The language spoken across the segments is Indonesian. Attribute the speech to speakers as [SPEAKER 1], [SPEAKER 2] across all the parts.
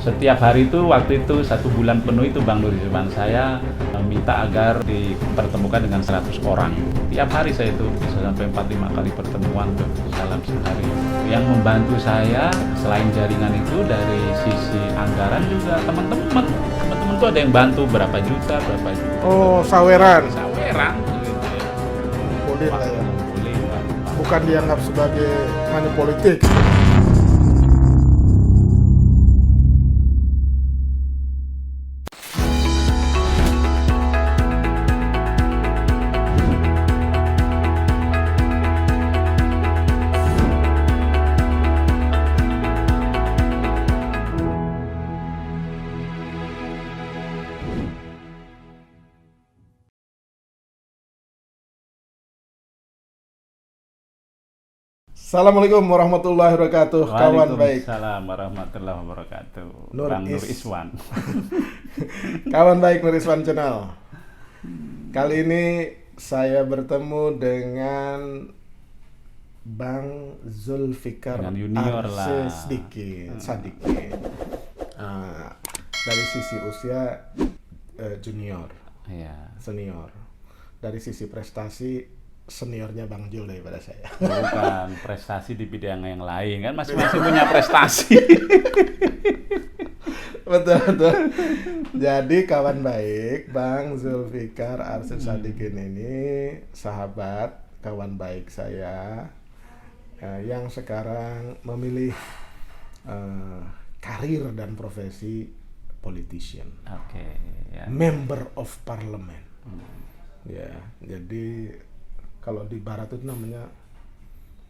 [SPEAKER 1] Setiap hari itu, waktu itu 1 bulan penuh itu Bang Nur Rizwan, saya minta agar dipertemukan dengan 100 orang. Tiap hari saya itu bisa sampai 4-5 kali pertemuan tuh dalam sehari. Yang membantu saya selain jaringan itu dari sisi anggaran juga teman-teman tuh ada yang bantu berapa juta.
[SPEAKER 2] Oh, saweran.
[SPEAKER 1] Saweran gitu ya.
[SPEAKER 2] Boleh lah ya.
[SPEAKER 1] Boleh lah.
[SPEAKER 2] Bukan dianggap sebagai money politik. Assalamualaikum warahmatullahi wabarakatuh, kawan baik.
[SPEAKER 1] Waalaikumsalam warahmatullahi wabarakatuh.
[SPEAKER 2] Nur
[SPEAKER 1] Bang Nur Iswan.
[SPEAKER 2] Kawan baik Nur Iswan Channel. Kali ini saya bertemu dengan Bang Zulfikar
[SPEAKER 1] Dengan junior lah.
[SPEAKER 2] Sadikin. Dari sisi usia junior,
[SPEAKER 1] Iya.
[SPEAKER 2] senior. Dari sisi prestasi seniornya Bang Jul daripada saya.
[SPEAKER 1] Bukan prestasi di bidang yang lain kan, masing-masing punya prestasi.
[SPEAKER 2] Betul. Jadi kawan baik, Bang Zulfikar Arsyad Sadikin ini sahabat, kawan baik saya yang sekarang memilih karir dan profesi politician,
[SPEAKER 1] Oke, ya.
[SPEAKER 2] member of parliament. Ya, jadi kalau di barat itu namanya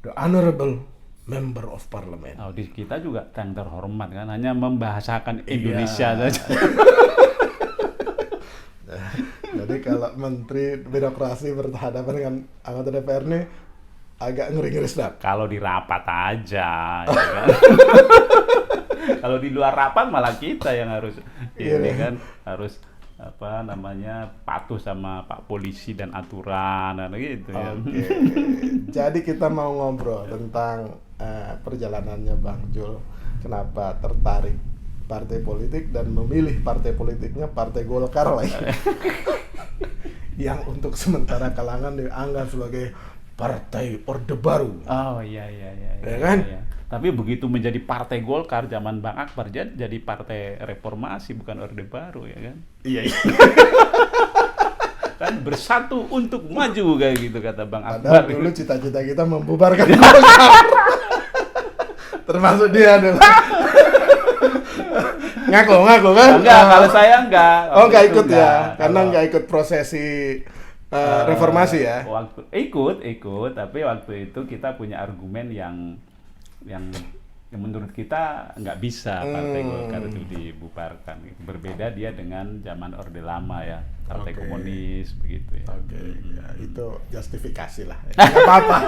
[SPEAKER 2] the honorable member of parliament.
[SPEAKER 1] Oh, di kita juga yang terhormat kan, hanya membahasakan Indonesia saja.
[SPEAKER 2] Jadi kalau menteri birokrasi berhadapan dengan anggota DPR ini agak ngeri-ngeri sedap.
[SPEAKER 1] Kalau di rapat aja, ya kan? Kalau di luar rapat malah kita yang harus ini kan, harus patuh sama Pak Polisi dan aturan dan gitu ya.
[SPEAKER 2] Oke. Jadi kita mau ngobrol tentang perjalanannya Bang Jul, kenapa tertarik partai politik dan memilih partai politiknya Partai Golkar lah ya. Yang untuk sementara kalangan dianggap sebagai partai Orde Baru.
[SPEAKER 1] Oh iya.
[SPEAKER 2] Ya kan?
[SPEAKER 1] Iya. Tapi begitu menjadi Partai Golkar zaman Bang Akbar jadi Partai Reformasi bukan Orde Baru ya kan?
[SPEAKER 2] Iya.
[SPEAKER 1] Kan bersatu untuk maju kayak gitu kata Bang
[SPEAKER 2] Padahal
[SPEAKER 1] Akbar.
[SPEAKER 2] dulu cita-cita kita membubarkan Golkar. Termasuk dia dulu. Ngaku kan?
[SPEAKER 1] Enggak, kalau saya enggak.
[SPEAKER 2] Oh, enggak
[SPEAKER 1] Waktu itu
[SPEAKER 2] ikut ya. Karena
[SPEAKER 1] Kalau-
[SPEAKER 2] enggak ikut prosesi reformasi ya.
[SPEAKER 1] Ikut, tapi waktu itu kita punya argumen yang menurut kita nggak bisa Partai Golkar itu dibubarkan. Berbeda dia dengan zaman Orde Lama ya, Partai
[SPEAKER 2] Oke.
[SPEAKER 1] Komunis begitu ya.
[SPEAKER 2] Oke, ya, itu justifikasi lah. Enggak apa-apa.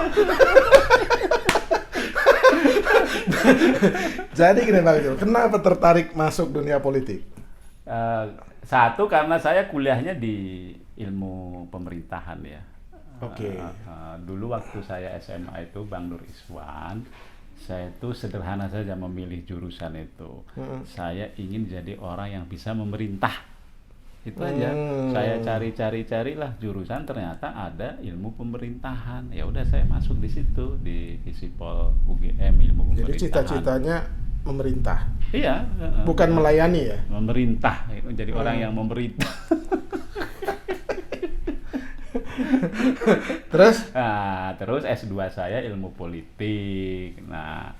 [SPEAKER 2] Jadi gini Bang Jul, kenapa tertarik masuk dunia politik?
[SPEAKER 1] Satu karena saya kuliahnya di ilmu pemerintahan ya.
[SPEAKER 2] Oke.
[SPEAKER 1] Dulu waktu saya SMA itu Bang Nur Iswan, saya itu sederhana saja memilih jurusan itu. Saya ingin jadi orang yang bisa memerintah. Itu aja. Saya carilah jurusan, ternyata ada ilmu pemerintahan. Ya udah saya masuk di situ di Visipol UGM ilmu pemerintahan.
[SPEAKER 2] Jadi cita-citanya memerintah,
[SPEAKER 1] Iya,
[SPEAKER 2] bukan melayani ya?
[SPEAKER 1] memerintah, jadi orang yang memerintah. Terus S2 saya ilmu politik. Nah,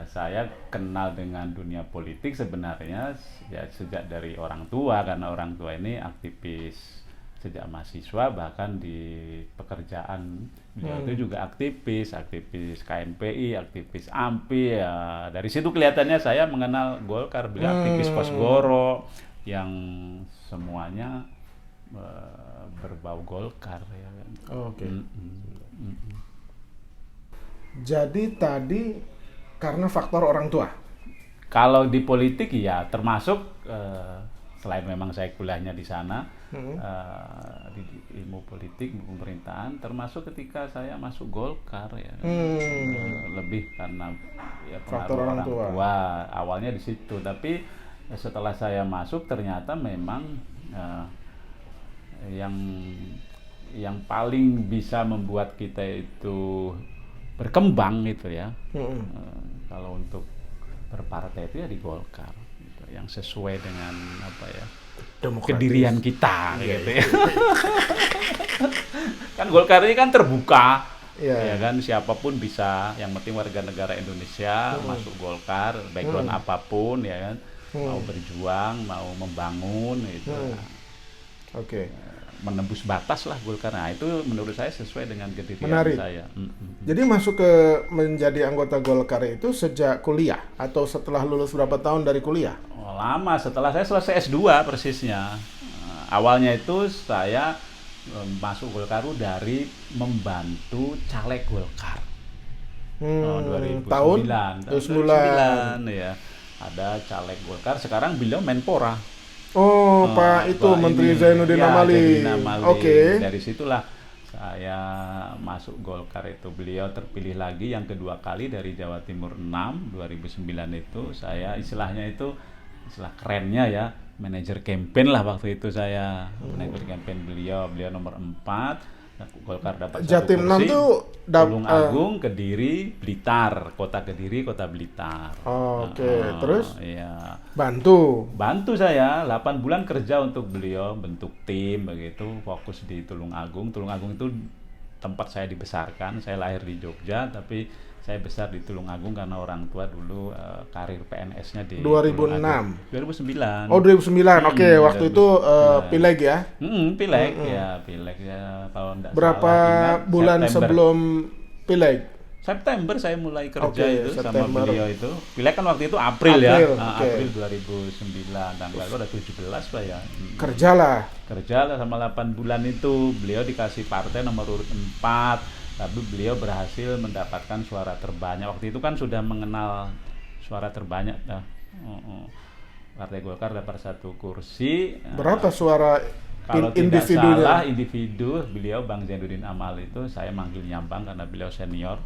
[SPEAKER 1] saya kenal dengan dunia politik sebenarnya ya sejak dari orang tua, karena orang tua ini aktivis sejak mahasiswa, bahkan di pekerjaan beliau itu juga aktivis KNPI, aktivis AMPI ya. Dari situ kelihatannya saya mengenal Golkar. Beliau aktivis Kosgoro yang semuanya berbau Golkar ya kan.
[SPEAKER 2] Oke. Jadi tadi karena faktor orang tua.
[SPEAKER 1] Kalau di politik ya termasuk selain memang saya kuliahnya di sana,
[SPEAKER 2] Hmm.
[SPEAKER 1] di ilmu politik, ilmu pemerintahan, termasuk ketika saya masuk Golkar ya. Lebih karena ya
[SPEAKER 2] Faktor
[SPEAKER 1] pengaruh
[SPEAKER 2] orang
[SPEAKER 1] orang
[SPEAKER 2] tua.
[SPEAKER 1] tua. Awalnya di situ, tapi setelah saya masuk ternyata memang yang paling bisa membuat kita itu berkembang gitu ya. Kalau untuk berpartai itu ya di Golkar, gitu, yang sesuai dengan apa ya,
[SPEAKER 2] Demokratis.
[SPEAKER 1] kedirian kita gitu ya. Kan Golkar ini kan terbuka, ya kan, siapapun bisa, yang penting warga negara Indonesia masuk Golkar, background apapun ya kan, mau berjuang, mau membangun gitu.
[SPEAKER 2] Oke.
[SPEAKER 1] Menembus batas lah Golkar. Nah, itu menurut saya sesuai dengan kedirian
[SPEAKER 2] Menarik.
[SPEAKER 1] saya.
[SPEAKER 2] Jadi masuk ke menjadi anggota Golkar itu sejak kuliah atau setelah lulus berapa tahun dari kuliah?
[SPEAKER 1] Oh, lama, setelah saya selesai S2 persisnya. Awalnya itu saya masuk Golkar dari membantu caleg Golkar. 2009.
[SPEAKER 2] Tahun
[SPEAKER 1] 2009 ya. Ada caleg Golkar, sekarang beliau Menpora.
[SPEAKER 2] Pak itu
[SPEAKER 1] Pak
[SPEAKER 2] Menteri
[SPEAKER 1] ini,
[SPEAKER 2] Zainuddin
[SPEAKER 1] ya,
[SPEAKER 2] Amali.
[SPEAKER 1] Zainuddin Amali.
[SPEAKER 2] Oke.
[SPEAKER 1] Dari situlah saya masuk Golkar itu. Beliau terpilih lagi yang kedua kali dari Jawa Timur 6, 2009 itu. Saya istilahnya itu, istilah kerennya ya, manajer campaign lah waktu itu saya. Manajer campaign beliau nomor 4. Golkar dapat
[SPEAKER 2] Jatim 6
[SPEAKER 1] satu kursi.
[SPEAKER 2] tuh
[SPEAKER 1] Tulung Agung, Kediri, Blitar, Kota Kediri, Kota Blitar.
[SPEAKER 2] Oke, terus
[SPEAKER 1] Iya.
[SPEAKER 2] bantu
[SPEAKER 1] Saya 8 bulan kerja untuk beliau, bentuk tim begitu, fokus di Tulung Agung. Tulung Agung itu tempat saya dibesarkan. Saya lahir di Jogja, tapi saya besar di Tulung Agung karena orang tua dulu karir PNS-nya di
[SPEAKER 2] 2006.
[SPEAKER 1] 2009.
[SPEAKER 2] Oh 2009. Oke, waktu itu pileg ya.
[SPEAKER 1] Pileg ya kalau enggak
[SPEAKER 2] Berapa
[SPEAKER 1] salah ingat,
[SPEAKER 2] bulan
[SPEAKER 1] September.
[SPEAKER 2] sebelum pileg?
[SPEAKER 1] September saya mulai kerja
[SPEAKER 2] Oke,
[SPEAKER 1] itu
[SPEAKER 2] September.
[SPEAKER 1] sama beliau itu. Pileg kan waktu itu April ya.
[SPEAKER 2] April, oke.
[SPEAKER 1] April 2009, tanggal itu ada 17 Pak ya.
[SPEAKER 2] Kerjalah.
[SPEAKER 1] Kerja lah sama 8 bulan itu. Beliau dikasih partai nomor urut 4, tapi beliau berhasil mendapatkan suara terbanyak. Waktu itu kan sudah mengenal suara terbanyak. Partai Golkar dapat 1 kursi.
[SPEAKER 2] Berapa suara
[SPEAKER 1] Kalau tidak
[SPEAKER 2] individunya?
[SPEAKER 1] salah individu, beliau Bang Zainuddin Amali itu, saya manggilnya Bang karena beliau senior,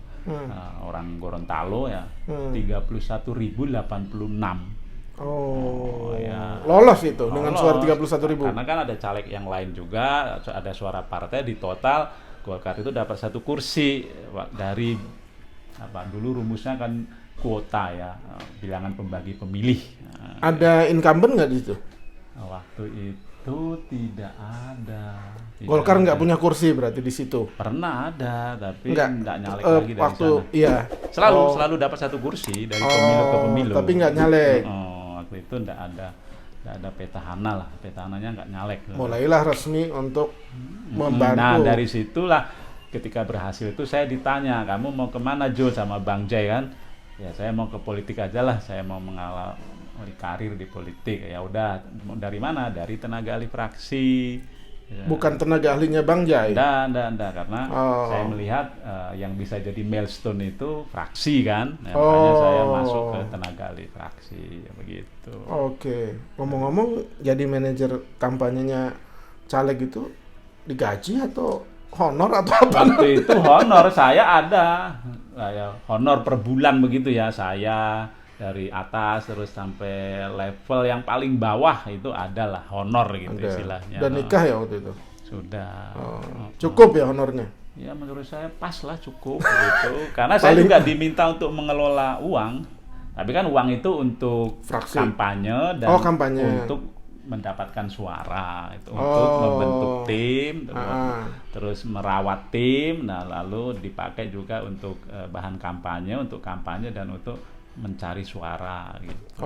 [SPEAKER 1] orang Gorontalo ya, 31.086. Ya.
[SPEAKER 2] Lolos itu dengan
[SPEAKER 1] Lolos.
[SPEAKER 2] suara 31.000.
[SPEAKER 1] Karena kan ada caleg yang lain juga, ada suara partai, di total Golkar itu dapat 1 kursi dari apa, dulu rumusnya kan kuota ya, bilangan pembagi pemilih.
[SPEAKER 2] Ada incumbent nggak di situ?
[SPEAKER 1] Waktu itu tidak ada.
[SPEAKER 2] Golkar nggak
[SPEAKER 1] ada.
[SPEAKER 2] punya kursi berarti di situ.
[SPEAKER 1] Pernah ada, tapi
[SPEAKER 2] Nggak,
[SPEAKER 1] nggak nyalek lagi dari
[SPEAKER 2] waktu,
[SPEAKER 1] sana.
[SPEAKER 2] Iya.
[SPEAKER 1] Selalu dapat 1 kursi dari pemilu ke pemilu.
[SPEAKER 2] Tapi nggak nyalek.
[SPEAKER 1] Waktu itu nggak ada petahana lah, petahananya nggak nyalek.
[SPEAKER 2] Mulailah resmi untuk membantu.
[SPEAKER 1] Nah dari situlah ketika berhasil itu saya ditanya, kamu mau kemana Jo, sama Bang Jai kan? Ya saya mau ke politik aja lah, saya mau mengalami karir di politik. Ya udah, dari mana? Dari tenaga ahli fraksi. Ya.
[SPEAKER 2] Bukan tenaga ahlinya Bang Jai.
[SPEAKER 1] Enggak, karena saya melihat yang bisa jadi milestone itu fraksi kan. Nah, makanya saya masuk ke tenaga ahli fraksi, ya begitu.
[SPEAKER 2] Oke. Ngomong-ngomong, jadi manajer kampanyenya caleg itu digaji atau honor atau apa?
[SPEAKER 1] Waktu itu honor saya ada. Honor per bulan begitu ya, saya dari atas terus sampai level yang paling bawah itu adalah honor gitu istilahnya.
[SPEAKER 2] Dan nikah ya waktu itu?
[SPEAKER 1] Sudah.
[SPEAKER 2] Cukup ya honornya?
[SPEAKER 1] Ya menurut saya pas lah, cukup gitu. Karena saya juga diminta untuk mengelola uang. Tapi kan uang itu untuk
[SPEAKER 2] fraksi,
[SPEAKER 1] kampanye dan untuk mendapatkan suara, itu untuk membentuk tim, terus merawat tim, nah lalu dipakai juga untuk bahan kampanye, untuk kampanye dan untuk mencari suara gitu.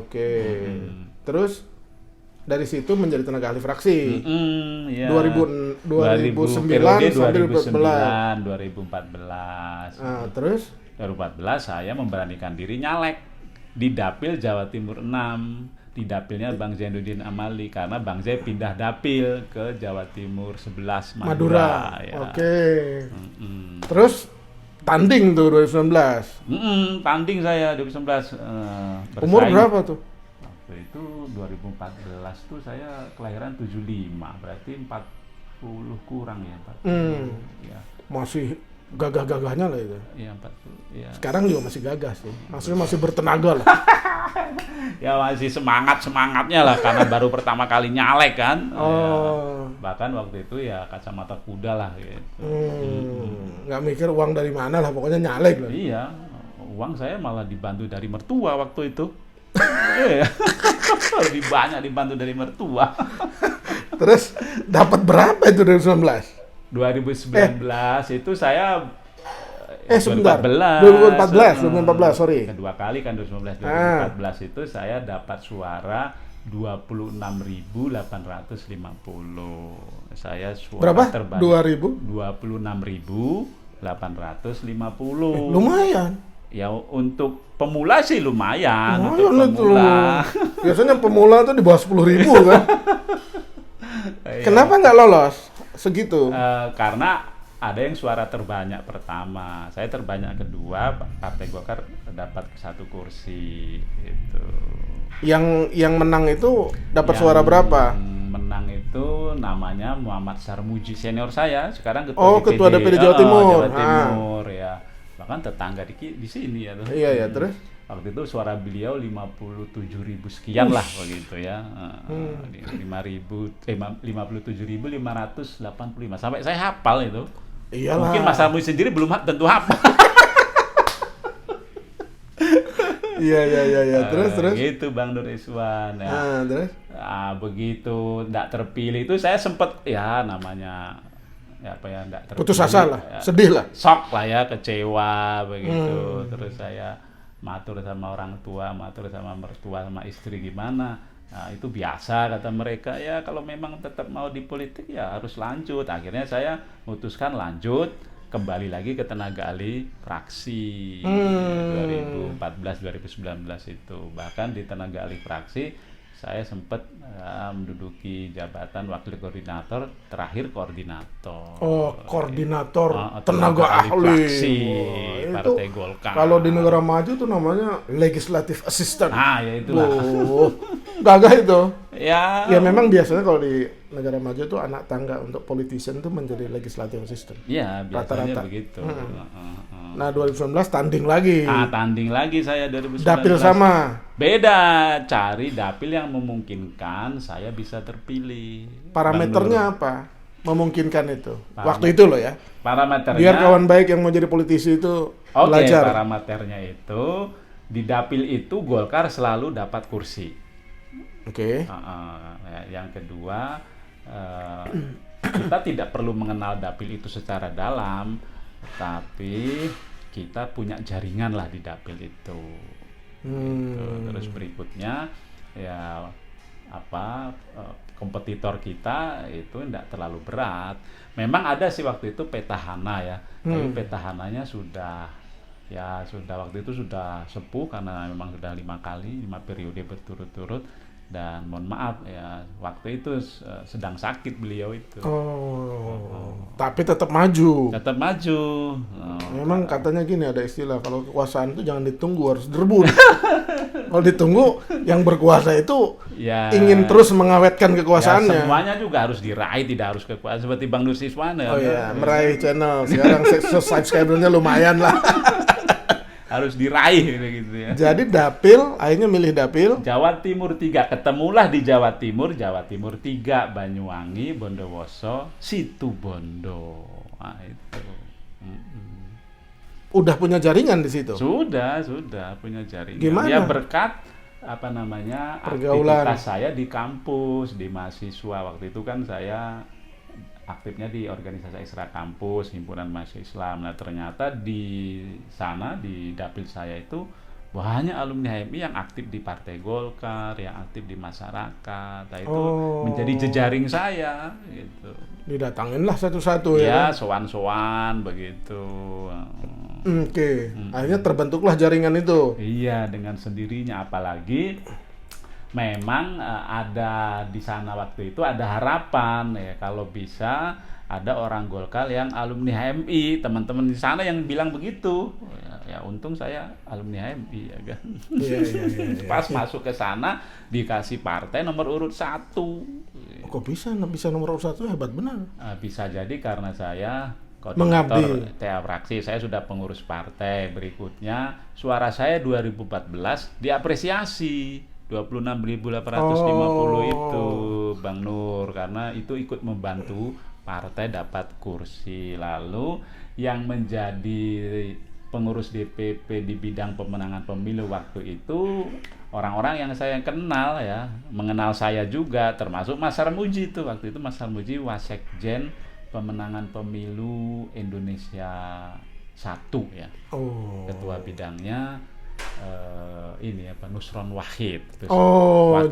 [SPEAKER 2] Oke. Terus dari situ menjadi tenaga ahli fraksi.
[SPEAKER 1] Ya.
[SPEAKER 2] 2009 sampai
[SPEAKER 1] 2014.
[SPEAKER 2] Terus
[SPEAKER 1] 2014 saya memberanikan diri nyalek di Dapil Jawa Timur 6. Di dapilnya Bang Zainuddin Amali, karena Bang Zai pindah dapil ke Jawa Timur 11 Madura. Ya.
[SPEAKER 2] Oke. Terus tanding tuh 2019.
[SPEAKER 1] Tanding saya 2019.
[SPEAKER 2] Umur berapa tuh?
[SPEAKER 1] waktu itu 2014 tuh saya kelahiran 75, berarti 40 kurang ya, 40. Ya.
[SPEAKER 2] Masih gagah-gagahnya lah itu.
[SPEAKER 1] Iya, 40. Ya.
[SPEAKER 2] Sekarang juga masih gagah sih. Maksudnya masih bertenaga lah.
[SPEAKER 1] Ya masih semangatnya lah karena baru pertama kali nyalek kan.
[SPEAKER 2] Oh.
[SPEAKER 1] Ya, bahkan waktu itu ya kacamata kuda lah gitu.
[SPEAKER 2] Nggak mikir uang dari mana lah, pokoknya nyalek lah.
[SPEAKER 1] Iya, uang saya malah dibantu dari mertua waktu itu. Iya. Lebih banyak dibantu dari mertua.
[SPEAKER 2] Terus dapat berapa itu dari 2019?
[SPEAKER 1] 2019 itu saya
[SPEAKER 2] sebentar.
[SPEAKER 1] 2014,
[SPEAKER 2] 2014, sorry.
[SPEAKER 1] Kedua kali kan 2019. 2014 itu saya dapat suara 26.850. Saya suara
[SPEAKER 2] berapa?
[SPEAKER 1] terbanyak
[SPEAKER 2] 2000?
[SPEAKER 1] 26.850.
[SPEAKER 2] Lumayan.
[SPEAKER 1] Ya untuk pemula sih lumayan. Untuk
[SPEAKER 2] Lumayan itu.
[SPEAKER 1] pemula.
[SPEAKER 2] Biasanya pemula tuh di bawah 10.000 kan. Kenapa nggak lolos segitu?
[SPEAKER 1] Karena ada yang suara terbanyak pertama, saya terbanyak kedua, Partai Golkar dapat 1 kursi gitu.
[SPEAKER 2] Yang menang itu dapat suara berapa?
[SPEAKER 1] Menang itu namanya Muhammad Sarmuji, senior saya, sekarang
[SPEAKER 2] ketua DPD Jawa Timur.
[SPEAKER 1] Jawa Timur ya. Bahkan tetangga di sini ya.
[SPEAKER 2] Iya ya, terus?
[SPEAKER 1] Waktu itu suara beliau 57.000 sekian lah begitu ya. 57.585 sampai saya hafal itu.
[SPEAKER 2] Iyalah.
[SPEAKER 1] Mungkin Mas Sarmuji sendiri belum tentu hafal.
[SPEAKER 2] Iya. Terus.
[SPEAKER 1] Gitu Bang Nur Iswan ya.
[SPEAKER 2] Terus?
[SPEAKER 1] Begitu enggak terpilih itu saya sempat ya namanya enggak terpilih.
[SPEAKER 2] Putus asa lah, sedih lah.
[SPEAKER 1] Shock lah ya, kecewa begitu. Terus saya matur sama orang tua, matur sama mertua, sama istri gimana. Nah, itu biasa kata mereka, ya kalau memang tetap mau di politik ya harus lanjut. Akhirnya saya memutuskan lanjut, kembali lagi ke tenaga ahli fraksi 2014-2019 itu. Bahkan di tenaga ahli fraksi saya sempat menduduki jabatan wakil koordinator, terakhir koordinator.
[SPEAKER 2] Koordinator tenaga ahli
[SPEAKER 1] fraksi Partai Golkar.
[SPEAKER 2] Kalau di negara maju tuh namanya legislative assistant.
[SPEAKER 1] Ya itulah.
[SPEAKER 2] Gagah itu.
[SPEAKER 1] Ya
[SPEAKER 2] memang biasanya kalau di negara maju tuh anak tangga untuk politician tuh menjadi legislative assistant.
[SPEAKER 1] Iya, biasanya
[SPEAKER 2] rata-rata
[SPEAKER 1] begitu.
[SPEAKER 2] Nah, 2019 tanding lagi.
[SPEAKER 1] Tanding lagi saya 2019.
[SPEAKER 2] Dapil sama.
[SPEAKER 1] Beda, cari dapil yang memungkinkan saya bisa terpilih.
[SPEAKER 2] Parameternya apa? Memungkinkan itu. Waktu itu loh ya.
[SPEAKER 1] Parameternya.
[SPEAKER 2] Biar kawan baik yang mau jadi politisi itu belajar.
[SPEAKER 1] Parameternya itu di dapil itu Golkar selalu dapat kursi.
[SPEAKER 2] Oke.
[SPEAKER 1] Yang kedua, kita tidak perlu mengenal dapil itu secara dalam, tapi kita punya jaringan lah di dapil itu. Gitu. Terus berikutnya ya kompetitor kita itu tidak terlalu berat. Memang ada sih waktu itu petahana ya, tapi petahananya sudah waktu itu sudah sepuh karena memang sudah 5 periode berturut-turut. Dan mohon maaf ya waktu itu sedang sakit beliau itu.
[SPEAKER 2] Tapi tetap maju.
[SPEAKER 1] Memang
[SPEAKER 2] katanya gini, ada istilah kalau kekuasaan itu jangan ditunggu, harus direbut. Kalau ditunggu, yang berkuasa itu ingin terus mengawetkan kekuasaannya.
[SPEAKER 1] Semuanya juga harus diraih, tidak harus kekuasaan seperti Bang Nur Iswan ya.
[SPEAKER 2] Meraih channel sekarang subscribernya lumayan lah.
[SPEAKER 1] Harus diraih gitu ya.
[SPEAKER 2] Jadi dapil, akhirnya milih dapil
[SPEAKER 1] Jawa Timur 3, ketemulah di Jawa Timur 3, Banyuwangi, Bondowoso, Situbondo. Nah, itu.
[SPEAKER 2] Udah punya jaringan di situ?
[SPEAKER 1] Sudah punya jaringan.
[SPEAKER 2] Gimana?
[SPEAKER 1] Ya berkat
[SPEAKER 2] pergaulan
[SPEAKER 1] aktivitas saya di kampus, di mahasiswa. Waktu itu kan saya aktifnya di organisasi Isra Kampus, himpunan mahasiswa Islam. Nah, ternyata di sana, di dapil saya itu banyak alumni HMI yang aktif di Partai Golkar, yang aktif di masyarakat. Nah, itu menjadi jejaring saya gitu.
[SPEAKER 2] Didatanginlah satu-satu ya.
[SPEAKER 1] Sowan-sowan begitu.
[SPEAKER 2] Oke. Akhirnya terbentuklah jaringan itu.
[SPEAKER 1] Iya, dengan sendirinya, apalagi memang ada di sana waktu itu ada harapan ya kalau bisa ada orang Golkar yang alumni HMI, teman-teman di sana yang bilang begitu. Ya untung saya alumni HMI ya kan.
[SPEAKER 2] Iya.
[SPEAKER 1] Pas masuk ke sana dikasih partai nomor urut 1.
[SPEAKER 2] Kok bisa nomor urut 1, hebat benar.
[SPEAKER 1] Bisa jadi karena saya
[SPEAKER 2] Mengabdi.
[SPEAKER 1] koordinator TA fraksi, saya sudah pengurus partai. Berikutnya suara saya 2014 diapresiasi 26.850 itu Bang Nur, karena itu ikut membantu partai dapat kursi. Lalu yang menjadi pengurus DPP di bidang pemenangan pemilu waktu itu orang-orang yang saya kenal ya, mengenal saya juga, termasuk Mas Sarmuji itu. Waktu itu Mas Sarmuji Wasekjen pemenangan pemilu Indonesia 1 ya. Ketua bidangnya ini apa, Nusron Wahid. Terus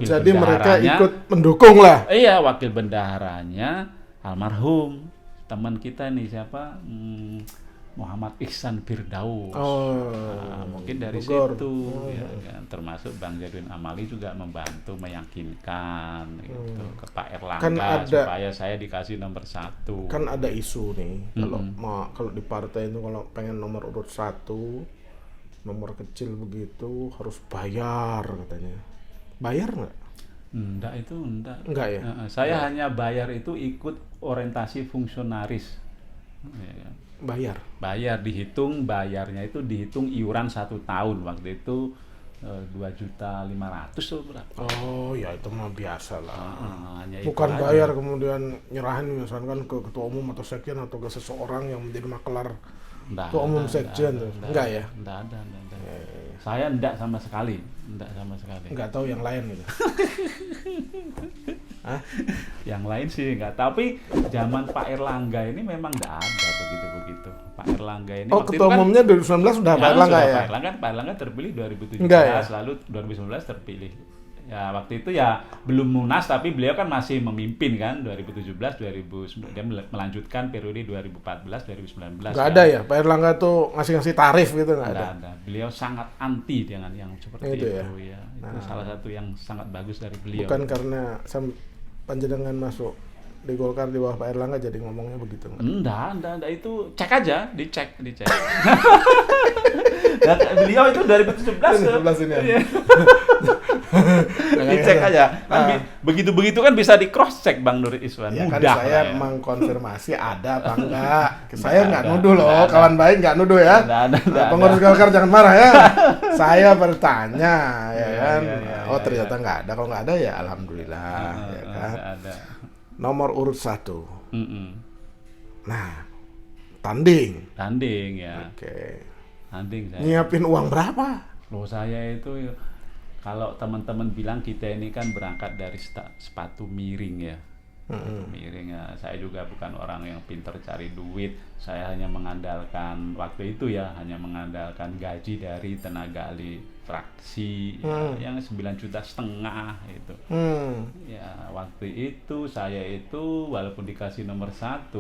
[SPEAKER 2] jadi mereka ikut mendukung lah.
[SPEAKER 1] Iya, wakil bendaharanya almarhum teman kita nih, siapa, Muhammad Ihsan Firdaus. Mungkin dari
[SPEAKER 2] Bogor.
[SPEAKER 1] situ ya, kan? Termasuk Bang Jadwin Amali juga membantu meyakinkan gitu ke Pak Erlangga
[SPEAKER 2] Kan
[SPEAKER 1] supaya saya dikasih nomor 1.
[SPEAKER 2] Kan ada isu nih, kalau di partai itu kalau pengen nomor urut 1, nomor kecil begitu harus bayar katanya. Bayar nggak? Enggak ya?
[SPEAKER 1] Saya hanya bayar itu ikut orientasi fungsionaris. Ya. Bayar dihitung, bayarnya itu dihitung iuran 1 tahun. Waktu itu 2.500.000 atau berapa?
[SPEAKER 2] Ya itu mah biasa lah.
[SPEAKER 1] Hanya
[SPEAKER 2] Bukan
[SPEAKER 1] itu
[SPEAKER 2] bayar
[SPEAKER 1] aja.
[SPEAKER 2] kemudian nyerahin misalkan ke ketua umum atau sekjen atau ke seseorang yang menjadi makelar ketua umum sekjen. Enggak ya?
[SPEAKER 1] Enggak ada. Saya enggak sama sekali.
[SPEAKER 2] Enggak tahu yang lain gitu.
[SPEAKER 1] Yang lain sih enggak. Tapi zaman Pak Erlangga ini memang enggak ada begitu-begitu. Pak Erlangga ini waktu
[SPEAKER 2] ketua
[SPEAKER 1] itu
[SPEAKER 2] umumnya 2019 sudah Pak Erlangga ya?
[SPEAKER 1] Pak Erlangga terpilih 2017,
[SPEAKER 2] Enggak ya?
[SPEAKER 1] lalu 2019 terpilih. Ya waktu itu ya belum munas, tapi beliau kan masih memimpin kan 2017 2019, dia melanjutkan periode 2014 2019.
[SPEAKER 2] Enggak ada ya? Pak Erlangga tuh ngasih tarif gitu enggak ada?
[SPEAKER 1] Ada. Beliau sangat anti dengan yang seperti itu ya. Itu salah satu yang sangat bagus dari beliau.
[SPEAKER 2] Bukan karena panjenengan masuk di Golkar di bawah Pak Erlangga jadi ngomongnya begitu enggak?
[SPEAKER 1] Enggak, itu cek aja, dicek. Dan beliau itu 2017
[SPEAKER 2] ini ya.
[SPEAKER 1] Iya. Dicek aja. Kan begitu-begitu kan bisa di cross check Bang Nur Iswan.
[SPEAKER 2] Ya
[SPEAKER 1] mudah
[SPEAKER 2] kan saya
[SPEAKER 1] lah ya.
[SPEAKER 2] mengkonfirmasi ada apa enggak. Saya enggak nuduh loh, kawan baik enggak nuduh ya.
[SPEAKER 1] Enggak
[SPEAKER 2] Pengurus Golkar jangan marah ya. Saya bertanya ya kan.
[SPEAKER 1] Iya,
[SPEAKER 2] Ternyata enggak ada. Kalau enggak ada ya alhamdulillah ya kan.
[SPEAKER 1] Enggak ada.
[SPEAKER 2] Nomor urut 1. Nah, tanding
[SPEAKER 1] Ya.
[SPEAKER 2] Oke.
[SPEAKER 1] Tanding saya.
[SPEAKER 2] Nyiapin uang berapa?
[SPEAKER 1] Loh, saya itu kalau teman-teman bilang kita ini kan berangkat dari sepatu miring ya. Miring ya. Saya juga bukan orang yang pintar cari duit. Saya hanya mengandalkan waktu itu ya, hanya mengandalkan gaji dari tenaga ahli fraksi yang 9,5 juta itu. Ya, waktu itu saya itu walaupun dikasih nomor 1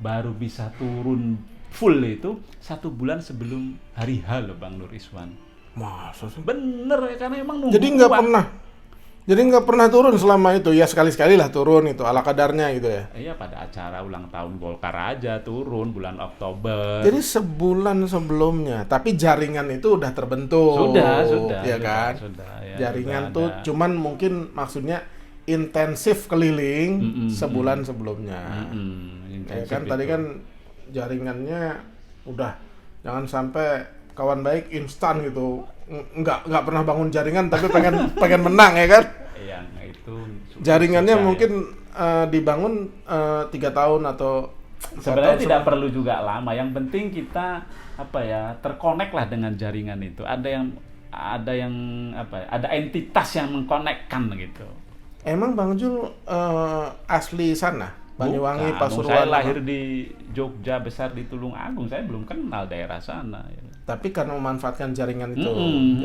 [SPEAKER 1] baru bisa turun full itu 1 bulan sebelum hari H loh Bang Nur Iswan.
[SPEAKER 2] Masa sih?
[SPEAKER 1] Bener ya, karena emang nunggu.
[SPEAKER 2] Jadi nggak pernah turun selama itu ya, sekali-sekali lah turun itu ala kadarnya gitu ya.
[SPEAKER 1] Iya, pada acara ulang tahun Golkar aja turun bulan Oktober.
[SPEAKER 2] Jadi sebulan sebelumnya, tapi jaringan itu udah terbentuk.
[SPEAKER 1] Sudah,
[SPEAKER 2] ya kan?
[SPEAKER 1] Ya,
[SPEAKER 2] jaringan
[SPEAKER 1] sudah
[SPEAKER 2] tuh
[SPEAKER 1] ada.
[SPEAKER 2] cuman mungkin maksudnya intensif keliling sebulan sebelumnya. Ya kan tadi kan jaringannya udah, jangan sampai kawan baik instan gitu, nggak pernah bangun jaringan tapi pengen menang ya kan?
[SPEAKER 1] Iya, itu
[SPEAKER 2] Jaringannya
[SPEAKER 1] susah,
[SPEAKER 2] mungkin dibangun 3 tahun atau 4
[SPEAKER 1] sebenarnya
[SPEAKER 2] tahun
[SPEAKER 1] tidak perlu juga lama. Yang penting kita terkonek lah dengan jaringan itu. Ada entitas yang mengkonekkan gitu.
[SPEAKER 2] Emang Bang Jul asli sana? Banyuwangi,
[SPEAKER 1] Bukan,
[SPEAKER 2] Pasuruan?
[SPEAKER 1] saya lahir di Jogja, besar di Tulungagung. Saya belum kenal daerah sana.
[SPEAKER 2] Tapi karena memanfaatkan jaringan itu,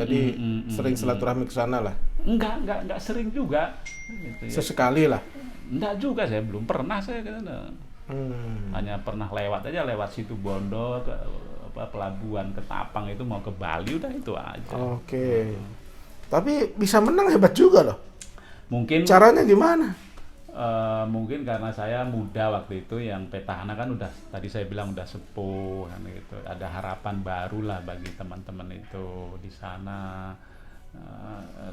[SPEAKER 2] jadi sering silaturahmi ke sana lah?
[SPEAKER 1] Enggak sering juga. Gitu ya.
[SPEAKER 2] Sesekali lah?
[SPEAKER 1] Enggak juga, saya belum pernah saya ke sana. Hanya pernah lewat situ Bondo, ke pelabuhan Ketapang itu mau ke Bali, udah itu aja.
[SPEAKER 2] Oke. Tapi bisa menang hebat juga loh.
[SPEAKER 1] Mungkin
[SPEAKER 2] Caranya gimana?
[SPEAKER 1] Mungkin karena saya muda waktu itu, yang petahana kan udah tadi saya bilang udah sepuh kan gitu. Ada harapan baru lah bagi teman-teman itu di sana.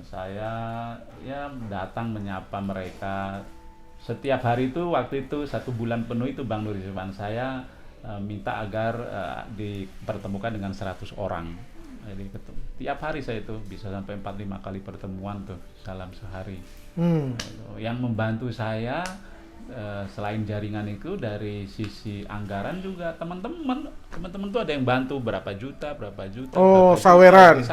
[SPEAKER 1] Saya ya datang menyapa mereka setiap hari itu. Waktu itu 1 bulan penuh itu Bang Nur Rizwan, saya minta agar dipertemukan dengan 100 orang. Jadi tiap hari saya itu bisa sampai 4-5 kali pertemuan tuh, salam sehari. Yang membantu saya selain jaringan itu dari sisi anggaran juga teman-teman tuh ada yang bantu berapa juta
[SPEAKER 2] Oh, saweran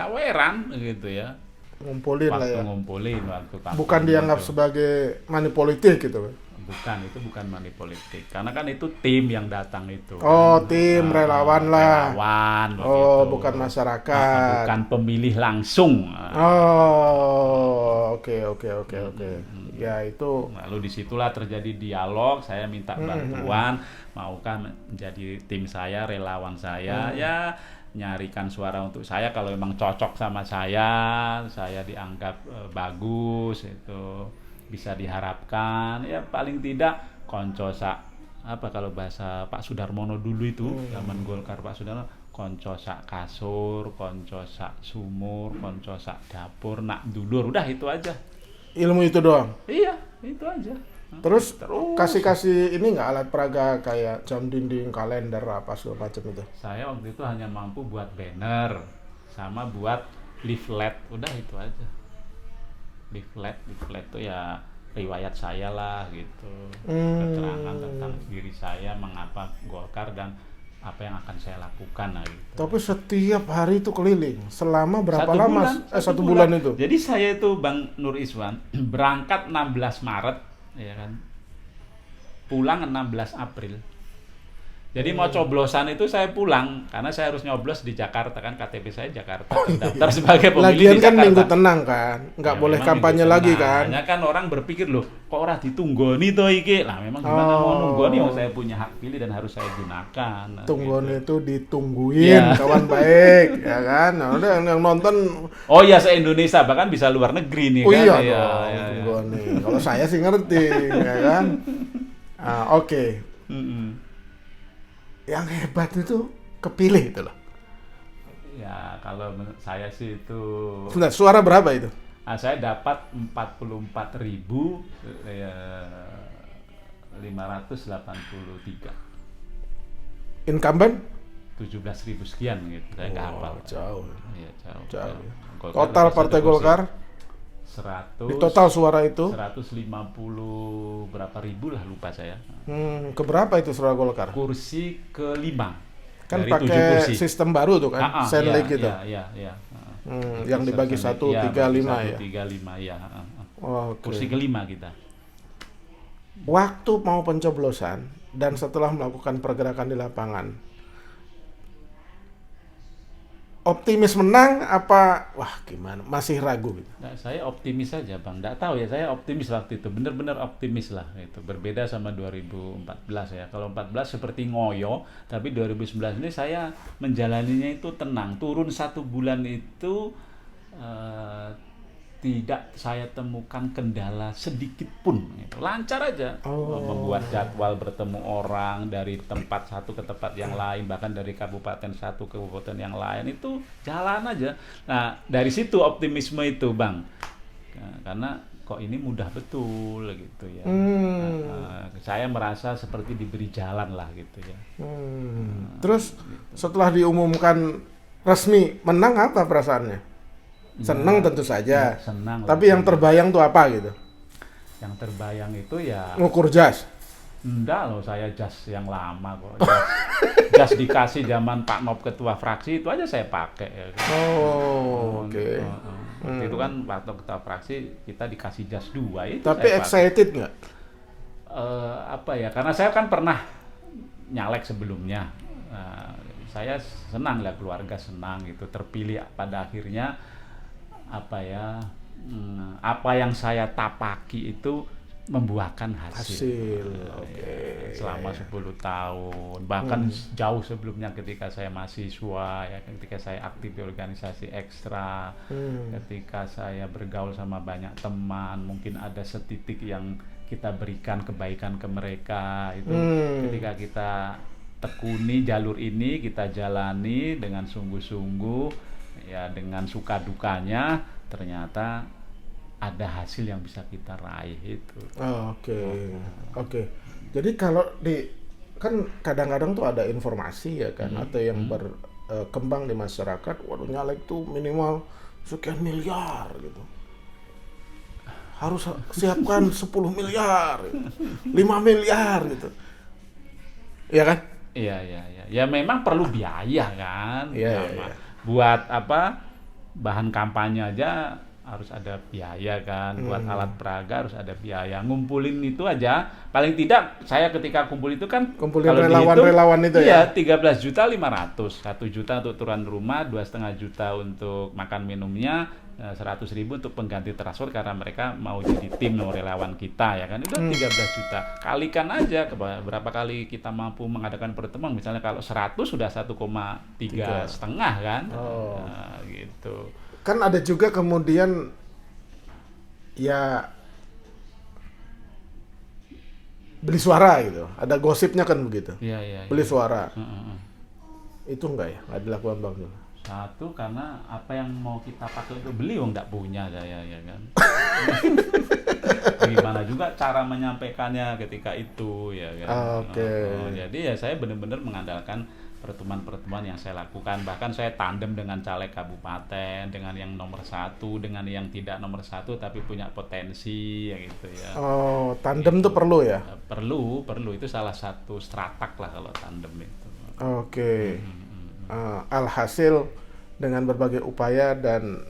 [SPEAKER 1] gitu ya,
[SPEAKER 2] ngumpulin lah ya,
[SPEAKER 1] ngumpulin waktu kampanye.
[SPEAKER 2] bukan dianggap
[SPEAKER 1] itu
[SPEAKER 2] sebagai money politik gitu.
[SPEAKER 1] itu bukan money politik, karena kan itu tim yang datang itu.
[SPEAKER 2] Oh, tim relawan lah.
[SPEAKER 1] Relawan
[SPEAKER 2] Oh,
[SPEAKER 1] begitu.
[SPEAKER 2] bukan masyarakat.
[SPEAKER 1] Bukan pemilih langsung.
[SPEAKER 2] Oh, oke. Ya itu.
[SPEAKER 1] Lalu disitulah terjadi dialog. Saya minta bantuan, maukah menjadi tim saya, relawan saya, ya nyarikan suara untuk saya. Kalau memang cocok sama saya dianggap bagus, itu bisa diharapkan. Ya paling tidak konco kalau bahasa Pak Sudarmono dulu itu, zaman Golkar Pak Sudarmono, konco sak kasur, konco sak sumur, konco sak dapur, nak dulur, udah itu aja.
[SPEAKER 2] Ilmu itu doang.
[SPEAKER 1] Iya, itu aja.
[SPEAKER 2] Terus kasih ini nggak alat peraga kayak jam dinding, kalender apa segala macam itu?
[SPEAKER 1] Saya waktu itu hanya mampu buat banner sama buat leaflet, udah itu aja. Leaflet itu ya riwayat saya lah gitu, keterangan tentang diri saya, mengapa Golkar dan apa yang akan saya lakukan lah gitu.
[SPEAKER 2] Tapi setiap hari itu keliling selama berapa
[SPEAKER 1] 1
[SPEAKER 2] lama?
[SPEAKER 1] bulan,
[SPEAKER 2] 1 bulan itu.
[SPEAKER 1] Jadi saya itu Bang Nur Rizwan berangkat 16 Maret ya kan, pulang 16 April. Jadi mau coblosan itu saya pulang karena saya harus nyoblos di Jakarta, kan KTP saya Jakarta, daftar sebagai pemilih
[SPEAKER 2] Lagian
[SPEAKER 1] di
[SPEAKER 2] kan
[SPEAKER 1] Jakarta.
[SPEAKER 2] minggu tenang kan, nggak
[SPEAKER 1] Ya,
[SPEAKER 2] boleh
[SPEAKER 1] memang
[SPEAKER 2] kampanye
[SPEAKER 1] minggu
[SPEAKER 2] lagi
[SPEAKER 1] tenang.
[SPEAKER 2] kan.
[SPEAKER 1] Hanya kan orang berpikir loh, kok orang ditunggoni toh iki. Lah memang gimana mau nunggoni, saya punya hak pilih dan harus saya gunakan.
[SPEAKER 2] Tunggoni
[SPEAKER 1] gitu.
[SPEAKER 2] itu ditungguin,
[SPEAKER 1] Ya.
[SPEAKER 2] kawan baik, ya kan. Nah, udah yang nonton.
[SPEAKER 1] Oh ya, se-Indonesia, bahkan bisa luar negeri nih
[SPEAKER 2] Oh
[SPEAKER 1] kan.
[SPEAKER 2] iya
[SPEAKER 1] Ya,
[SPEAKER 2] dong,
[SPEAKER 1] ya.
[SPEAKER 2] Tunggoni. Kalau saya sih ngerti, ya kan. Oke. Yang hebat itu kepilih itu loh.
[SPEAKER 1] Ya kalau menurut saya sih itu,
[SPEAKER 2] Sebentar, suara berapa itu?
[SPEAKER 1] saya dapat 44.583,
[SPEAKER 2] Incumbent?
[SPEAKER 1] 17.000 sekian gitu, saya nggak hafal.
[SPEAKER 2] Jauh.
[SPEAKER 1] Iya, jauh.
[SPEAKER 2] Jauh.
[SPEAKER 1] Golkar
[SPEAKER 2] Total
[SPEAKER 1] bisa
[SPEAKER 2] Partai
[SPEAKER 1] ada kursi
[SPEAKER 2] Golkar
[SPEAKER 1] 100,
[SPEAKER 2] di total suara itu
[SPEAKER 1] 150 berapa ribu lah, lupa saya.
[SPEAKER 2] keberapa itu suara Golkar?
[SPEAKER 1] Kursi ke-5
[SPEAKER 2] Kan
[SPEAKER 1] dari 7
[SPEAKER 2] pakai
[SPEAKER 1] kursi.
[SPEAKER 2] sistem baru tuh kan, Senley gitu.
[SPEAKER 1] Iya.
[SPEAKER 2] Yang dibagi 1/35 ya.
[SPEAKER 1] 1/35 ya.
[SPEAKER 2] Oke.
[SPEAKER 1] Kursi ke-5 kita.
[SPEAKER 2] Waktu mau pencoblosan dan setelah melakukan pergerakan di lapangan, optimis menang apa wah gimana, masih ragu gitu?
[SPEAKER 1] Nah, saya optimis saja Bang, nggak tahu ya, saya optimis waktu itu, benar-benar optimis lah itu, berbeda sama 2014 ya. Kalau 14 seperti ngoyo, tapi 2019 ini saya menjalaninya itu tenang. Turun 1 bulan itu tidak saya temukan kendala sedikit pun gitu. Lancar aja. Membuat jadwal bertemu orang dari tempat satu ke tempat yang lain, bahkan dari kabupaten satu ke kabupaten yang lain, itu jalan aja. Nah dari situ optimisme itu Bang, karena kok ini mudah betul gitu ya. Saya merasa seperti diberi jalan lah gitu ya.
[SPEAKER 2] Terus setelah diumumkan resmi menang, apa perasaannya? Senang tentu saja.
[SPEAKER 1] Senang.
[SPEAKER 2] Tapi yang terbayang tuh apa gitu?
[SPEAKER 1] Yang terbayang itu ya
[SPEAKER 2] Ngukur jas.
[SPEAKER 1] enggak loh, saya jas yang lama kok. Jas dikasih zaman Pak Nop ketua fraksi itu aja saya pakai ya.
[SPEAKER 2] Oke.
[SPEAKER 1] Itu kan waktu ketua fraksi kita dikasih jas 2 itu.
[SPEAKER 2] Tapi excited nggak?
[SPEAKER 1] Apa ya? Karena saya kan pernah nyalek sebelumnya. Saya senang lah, keluarga senang gitu, terpilih pada akhirnya. Apa yang saya tapaki itu membuahkan hasil. Selama 10 tahun, bahkan jauh sebelumnya ketika saya mahasiswa ya, ketika saya aktif di organisasi ekstra, ketika saya bergaul sama banyak teman, mungkin ada setitik yang kita berikan kebaikan ke mereka itu ketika kita tekuni jalur ini, kita jalani dengan sungguh-sungguh ya, dengan suka dukanya, ternyata ada hasil yang bisa kita raih itu.
[SPEAKER 2] Oke. Jadi kalau kan kadang-kadang tuh ada informasi ya kan, atau yang berkembang di masyarakat, waduh nyalek tuh minimal sekian miliar gitu. Harus siapkan 10 miliar, 5 miliar gitu. Iya kan?
[SPEAKER 1] Iya. Ya memang perlu biaya kan.
[SPEAKER 2] Iya.
[SPEAKER 1] Buat apa? Bahan kampanye aja harus ada biaya kan, buat alat peraga harus ada biaya. Ngumpulin itu aja, paling tidak saya ketika kumpul itu kan
[SPEAKER 2] kumpulin relawan-relawan itu ya.
[SPEAKER 1] Iya, 13.500.000, 1 juta untuk turunan rumah, 2,5 juta untuk makan minumnya, 100.000 untuk pengganti transport karena mereka mau jadi tim relawan kita ya kan. Itu 13 juta. Kalikan aja berapa kali kita mampu mengadakan pertemuan. Misalnya kalau 100 sudah 1,3 setengah kan. Nah, gitu.
[SPEAKER 2] Kan ada juga kemudian ya beli suara gitu. Ada gosipnya kan begitu.
[SPEAKER 1] Iya.
[SPEAKER 2] Beli suara. Itu enggak ya? Enggak dilakukan Bang Jul?
[SPEAKER 1] Satu, karena apa yang mau kita pakai untuk beli nggak punya saya ya kan. Gimana juga cara menyampaikannya ketika itu ya kan. Jadi ya saya benar-benar mengandalkan pertemuan-pertemuan yang saya lakukan, bahkan saya tandem dengan caleg kabupaten, dengan yang nomor 1, dengan yang tidak nomor 1 tapi punya potensi ya gitu ya.
[SPEAKER 2] Tandem itu perlu ya?
[SPEAKER 1] Perlu, itu salah satu stratak lah kalau tandem itu.
[SPEAKER 2] Alhasil dengan berbagai upaya dan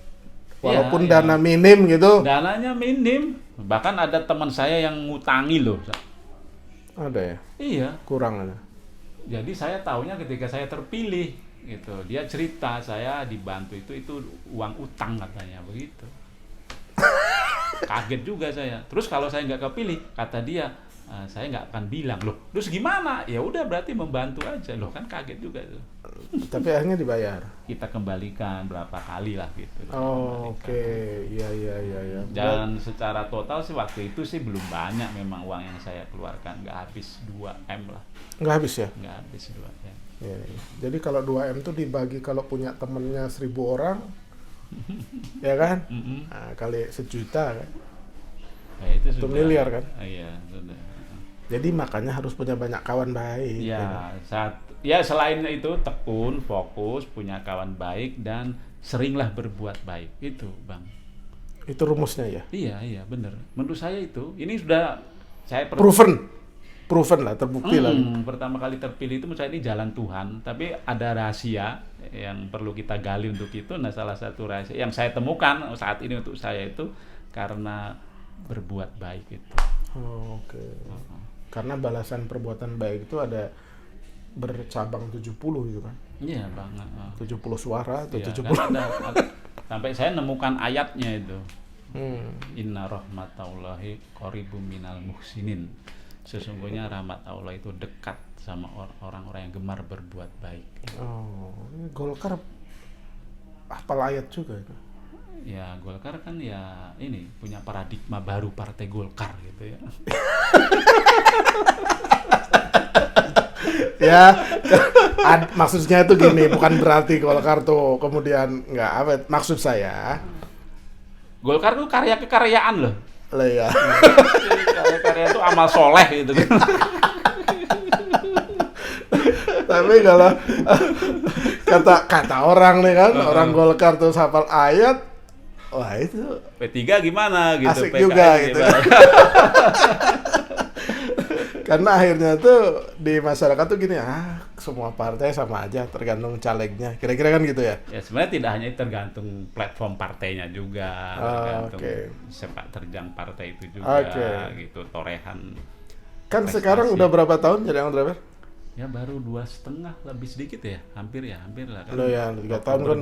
[SPEAKER 2] walaupun dana minim gitu.
[SPEAKER 1] Dananya minim, bahkan ada teman saya yang ngutangi loh.
[SPEAKER 2] Ada ya?
[SPEAKER 1] Iya.
[SPEAKER 2] Kurang ada.
[SPEAKER 1] Jadi saya tahunya ketika saya terpilih gitu, dia cerita saya dibantu itu uang utang katanya begitu. Kaget juga saya. Terus kalau saya nggak kepilih, kata dia, saya nggak akan bilang loh. Terus gimana? Ya udah berarti membantu aja loh, kan kaget juga tuh.
[SPEAKER 2] Tapi akhirnya dibayar.
[SPEAKER 1] Kita kembalikan berapa kali lah gitu.
[SPEAKER 2] Iya.
[SPEAKER 1] Dan secara total sih waktu itu sih belum banyak memang uang yang saya keluarkan, nggak habis 2M lah.
[SPEAKER 2] Nggak habis ya?
[SPEAKER 1] Nggak habis 2M.
[SPEAKER 2] Iya. Jadi kalau 2M tuh dibagi kalau punya temennya 1.000 orang, ya kan? Nah, kali 1 juta kan?
[SPEAKER 1] Nah, itu
[SPEAKER 2] 1 miliar kan?
[SPEAKER 1] Iya, sudah.
[SPEAKER 2] Jadi makanya harus punya banyak kawan baik.
[SPEAKER 1] Ya selain itu tekun, fokus, punya kawan baik dan seringlah berbuat baik itu, Bang.
[SPEAKER 2] Itu rumusnya ya?
[SPEAKER 1] Iya, benar. Menurut saya itu, ini sudah saya
[SPEAKER 2] proven lah, terbukti lah.
[SPEAKER 1] Pertama kali terpilih itu menurut saya ini jalan Tuhan, tapi ada rahasia yang perlu kita gali untuk itu. Nah, salah satu rahasia yang saya temukan saat ini untuk saya itu karena berbuat baik itu.
[SPEAKER 2] Karena balasan perbuatan baik itu ada bercabang 70 gitu kan?
[SPEAKER 1] Iya Bang.
[SPEAKER 2] 70 suara atau 70.
[SPEAKER 1] Kan sampai saya nemukan ayatnya itu. Inna rahmatallahi qaribum minal muhsinin. Sesungguhnya rahmat Allah itu dekat sama orang-orang yang gemar berbuat baik.
[SPEAKER 2] Ini Golkar hafal ayat juga itu.
[SPEAKER 1] Ya Golkar kan ya ini punya paradigma baru Partai Golkar gitu ya.
[SPEAKER 2] Ya, maksudnya itu gini, bukan berarti Golkar tuh kemudian nggak apa. Maksud saya,
[SPEAKER 1] Golkar tuh karya kekaryaan loh.
[SPEAKER 2] Ya.
[SPEAKER 1] Jadi karya-karya itu amal soleh gitu kan.
[SPEAKER 2] Tapi kalau kata orang nih kan, orang Golkar tuh hafal ayat, wah itu
[SPEAKER 1] P3 gimana gitu,
[SPEAKER 2] asik
[SPEAKER 1] PKS
[SPEAKER 2] juga gitu.
[SPEAKER 1] Gimana?
[SPEAKER 2] Karena akhirnya tuh di masyarakat tuh gini, semua partai sama aja tergantung calegnya, kira-kira kan gitu ya?
[SPEAKER 1] Ya sebenarnya tidak hanya tergantung platform partainya juga, tergantung sepak terjang partai itu juga, gitu, torehan.
[SPEAKER 2] Kan prestasi. Sekarang udah berapa tahun jadi anggota DPR?
[SPEAKER 1] Ya baru 2,5 lebih sedikit ya, hampir lah kan.
[SPEAKER 2] Loh ya, 3 tahun kan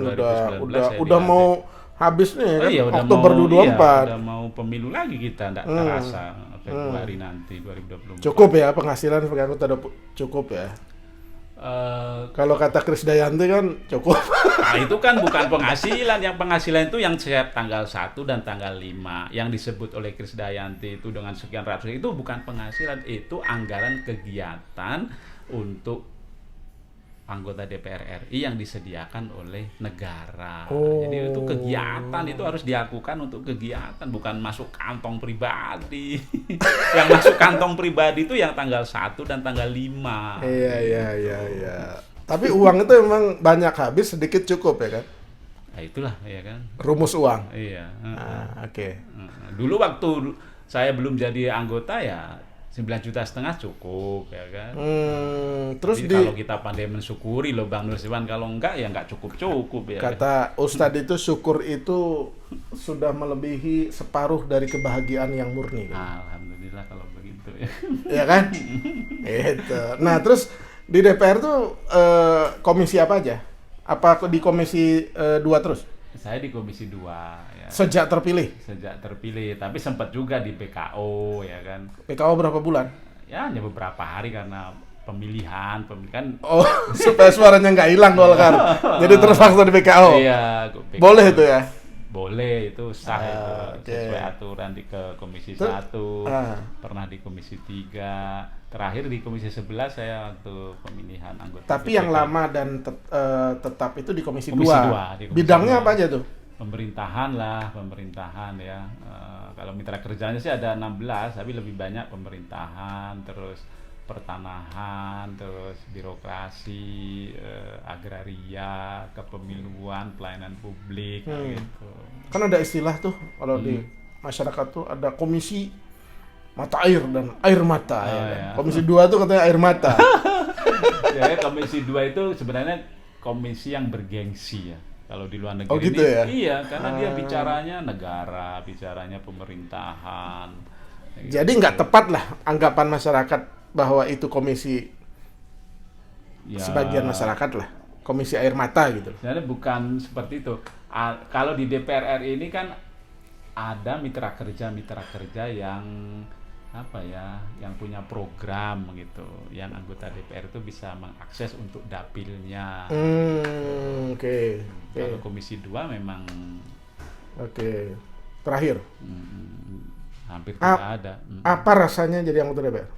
[SPEAKER 2] udah mau habis nih kan,
[SPEAKER 1] iya,
[SPEAKER 2] Oktober 2024.
[SPEAKER 1] Iya, udah mau pemilu lagi kita, nggak terasa Februari nanti 2024.
[SPEAKER 2] Cukup ya penghasilan sebagai anggota cukup ya? Kalau kata Krisdayanti kan cukup.
[SPEAKER 1] Nah, itu kan bukan penghasilan. Yang penghasilan itu yang setiap tanggal 1 dan tanggal 5. Yang disebut oleh Krisdayanti itu dengan sekian ratus, itu bukan penghasilan, itu anggaran kegiatan untuk anggota DPR RI yang disediakan oleh negara. Jadi itu kegiatan, itu harus dilakukan untuk kegiatan, bukan masuk kantong pribadi. Yang masuk kantong pribadi itu yang tanggal 1 dan tanggal 5.
[SPEAKER 2] Iya. Tapi uang itu memang banyak habis, sedikit cukup ya kan?
[SPEAKER 1] Nah, itulah ya kan.
[SPEAKER 2] Rumus uang.
[SPEAKER 1] Iya.
[SPEAKER 2] Oke.
[SPEAKER 1] Dulu waktu saya belum jadi anggota ya 9,5 juta cukup ya kan.
[SPEAKER 2] Terus
[SPEAKER 1] jadi kalau kita pandai mensyukuri loh Bang Nusirwan, kalau enggak ya enggak cukup ya.
[SPEAKER 2] Kata kan? Ustadz itu syukur itu sudah melebihi separuh dari kebahagiaan yang murni. Kan?
[SPEAKER 1] Alhamdulillah kalau begitu ya.
[SPEAKER 2] Iya kan? Itu. Nah terus di DPR tuh komisi apa aja? Apa di komisi 2 terus?
[SPEAKER 1] Saya di komisi 2 ya.
[SPEAKER 2] Sejak terpilih,
[SPEAKER 1] tapi sempat juga di PKO ya kan.
[SPEAKER 2] PKO berapa bulan?
[SPEAKER 1] Ya hanya beberapa hari karena pemilihan kan.
[SPEAKER 2] Oh, supaya suaranya nggak hilang Golkar. Jadi terpaksa di PKO.
[SPEAKER 1] Iya, PKO.
[SPEAKER 2] Boleh itu ya?
[SPEAKER 1] Boleh, itu sah itu. Sesuai aturan di komisi 1. Pernah di komisi 3. Terakhir di komisi 11 saya waktu pemilihan anggota.
[SPEAKER 2] Tapi yang lama dan tetap itu di komisi 2.
[SPEAKER 1] Di komisi
[SPEAKER 2] Bidangnya
[SPEAKER 1] 2.
[SPEAKER 2] apa aja tuh?
[SPEAKER 1] Pemerintahan ya. Kalau mitra kerjanya sih ada 16, tapi lebih banyak pemerintahan, terus pertanahan, terus birokrasi, agraria, kepemiluan, pelayanan publik gitu.
[SPEAKER 2] Kan ada istilah tuh kalau di masyarakat tuh ada komisi mata air dan air mata ya. Komisi 2 tuh katanya air mata.
[SPEAKER 1] Ya, komisi 2 itu sebenarnya komisi yang bergengsi ya. Kalau di luar negeri
[SPEAKER 2] gitu
[SPEAKER 1] ini,
[SPEAKER 2] ya?
[SPEAKER 1] Iya, karena dia bicaranya negara, bicaranya pemerintahan.
[SPEAKER 2] Jadi nggak tepat lah anggapan masyarakat bahwa itu komisi ya, sebagian masyarakat lah, komisi air mata gitu.
[SPEAKER 1] Sebenarnya bukan seperti itu. Kalau di DPR RI ini kan ada mitra kerja yang yang punya program gitu, yang anggota DPR itu bisa mengakses untuk dapilnya.
[SPEAKER 2] Oke.
[SPEAKER 1] Kalau komisi 2 memang
[SPEAKER 2] terakhir
[SPEAKER 1] hampir tidak ada.
[SPEAKER 2] Apa rasanya jadi anggota DPR?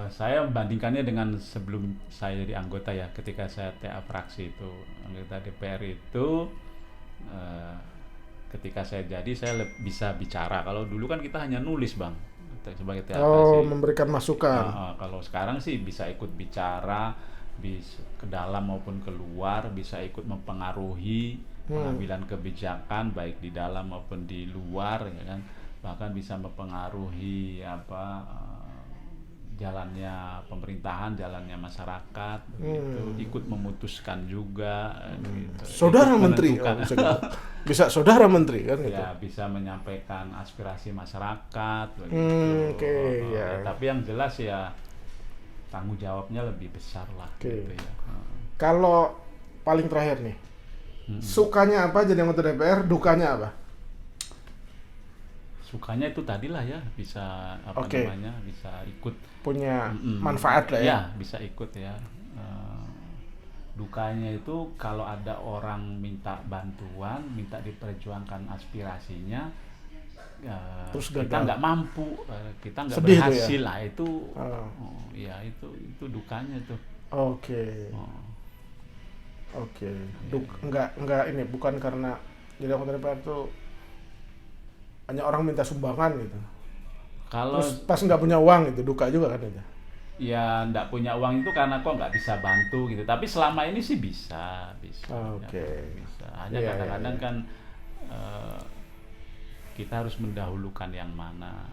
[SPEAKER 1] Saya membandingkannya dengan sebelum saya jadi anggota ya, ketika saya TA fraksi itu, anggota DPR itu ketika saya jadi saya bisa bicara. Kalau dulu kan kita hanya nulis Bang sebagai TA fraksi.
[SPEAKER 2] Memberikan masukan.
[SPEAKER 1] Kalau sekarang sih bisa ikut bicara, bisa ke dalam maupun keluar, bisa ikut mempengaruhi pengambilan kebijakan baik di dalam maupun di luar ya kan. Bahkan bisa mempengaruhi jalannya pemerintahan, jalannya masyarakat, gitu. Ikut memutuskan juga, gitu.
[SPEAKER 2] Saudara Menteri, bisa saudara Menteri kan?
[SPEAKER 1] Ya, bisa menyampaikan aspirasi masyarakat,
[SPEAKER 2] ya.
[SPEAKER 1] Tapi yang jelas ya tanggung jawabnya lebih besar lah. Gitu ya.
[SPEAKER 2] Kalau paling terakhir nih, sukanya apa jadi anggota DPR, dukanya apa?
[SPEAKER 1] Sukanya itu tadilah ya, bisa bisa ikut,
[SPEAKER 2] punya manfaat lah ya.
[SPEAKER 1] Ya, bisa ikut ya. Dukanya itu kalau ada orang minta bantuan, minta diperjuangkan aspirasinya, terus kita nggak mampu, kita nggak berhasil lah itu. Ya itu dukanya tuh.
[SPEAKER 2] Oke. Nggak ini bukan karena jadi anggota DPR tuh hanya orang minta sumbangan gitu.
[SPEAKER 1] Kalau
[SPEAKER 2] terus pas nggak punya uang itu duka juga kan itu.
[SPEAKER 1] Ya nggak punya uang itu karena kok nggak bisa bantu gitu. Tapi selama ini sih bisa. Bisa. Hanya kadang-kadang kan kita harus mendahulukan yang mana.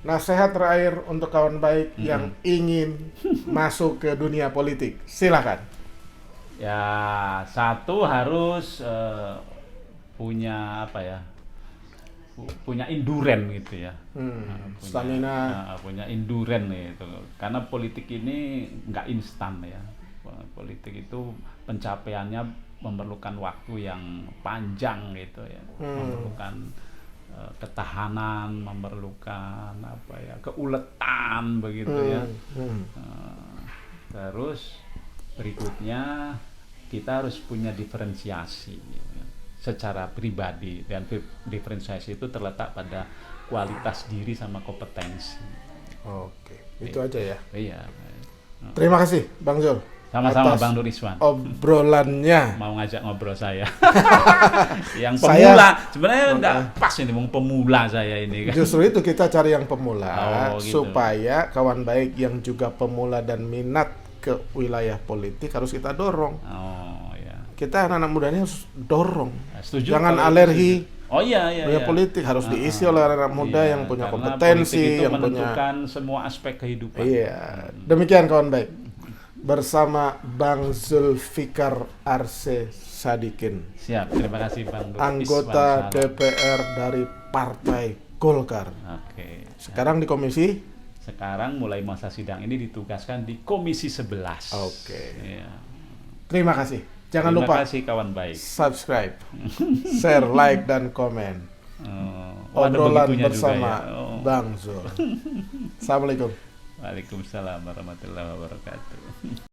[SPEAKER 2] Nasihat terakhir untuk kawan baik yang ingin masuk ke dunia politik, silakan.
[SPEAKER 1] Ya, satu harus punya punya enduren gitu ya,
[SPEAKER 2] stamina,
[SPEAKER 1] punya enduren gitu. Karena politik ini nggak instan ya. Politik itu pencapaiannya memerlukan waktu yang panjang gitu ya, memerlukan ketahanan, memerlukan apa ya, keuletan begitu ya. Terus berikutnya kita harus punya diferensiasi ya, secara pribadi, dan diferensiasi itu terletak pada kualitas diri sama kompetensi.
[SPEAKER 2] Oke, itu aja ya.
[SPEAKER 1] Iya.
[SPEAKER 2] Terima kasih Bang Zul.
[SPEAKER 1] Sama-sama
[SPEAKER 2] atas
[SPEAKER 1] Bang Nur Rizwan.
[SPEAKER 2] Obrolannya.
[SPEAKER 1] Mau ngajak ngobrol saya. Yang pemula. Sebenarnya enggak pas ini mau pemula saya ini kan.
[SPEAKER 2] Justru itu kita cari yang pemula
[SPEAKER 1] Gitu.
[SPEAKER 2] supaya kawan baik yang juga pemula dan minat ke wilayah politik harus kita dorong.
[SPEAKER 1] Oh ya.
[SPEAKER 2] Kita anak-anak muda ini harus dorong.
[SPEAKER 1] Setuju.
[SPEAKER 2] Jangan
[SPEAKER 1] kalau
[SPEAKER 2] alergi.
[SPEAKER 1] setuju. Oh iya.
[SPEAKER 2] Politik harus diisi oleh anak-anak muda yang punya
[SPEAKER 1] karena
[SPEAKER 2] kompetensi,
[SPEAKER 1] politik itu
[SPEAKER 2] yang punya
[SPEAKER 1] menentukan semua aspek kehidupan.
[SPEAKER 2] Iya. Demikian kawan baik. Bersama Bang Zulfikar Arse Sadikin,
[SPEAKER 1] Siap, terima kasih Bang Nur
[SPEAKER 2] anggota
[SPEAKER 1] Rizwan.
[SPEAKER 2] DPR dari Partai Golkar.
[SPEAKER 1] Oke.
[SPEAKER 2] Sekarang di komisi.
[SPEAKER 1] Sekarang mulai masa sidang ini ditugaskan di Komisi 11.
[SPEAKER 2] Oke.
[SPEAKER 1] Iya.
[SPEAKER 2] Terima kasih. Jangan
[SPEAKER 1] Terima
[SPEAKER 2] lupa
[SPEAKER 1] kasih kawan baik.
[SPEAKER 2] subscribe, share, like, dan komen.
[SPEAKER 1] Ada
[SPEAKER 2] Obrolan
[SPEAKER 1] begitunya
[SPEAKER 2] bersama
[SPEAKER 1] juga ya.
[SPEAKER 2] Bang Zul. Assalamualaikum.
[SPEAKER 1] Waalaikumsalam warahmatullahi wabarakatuh.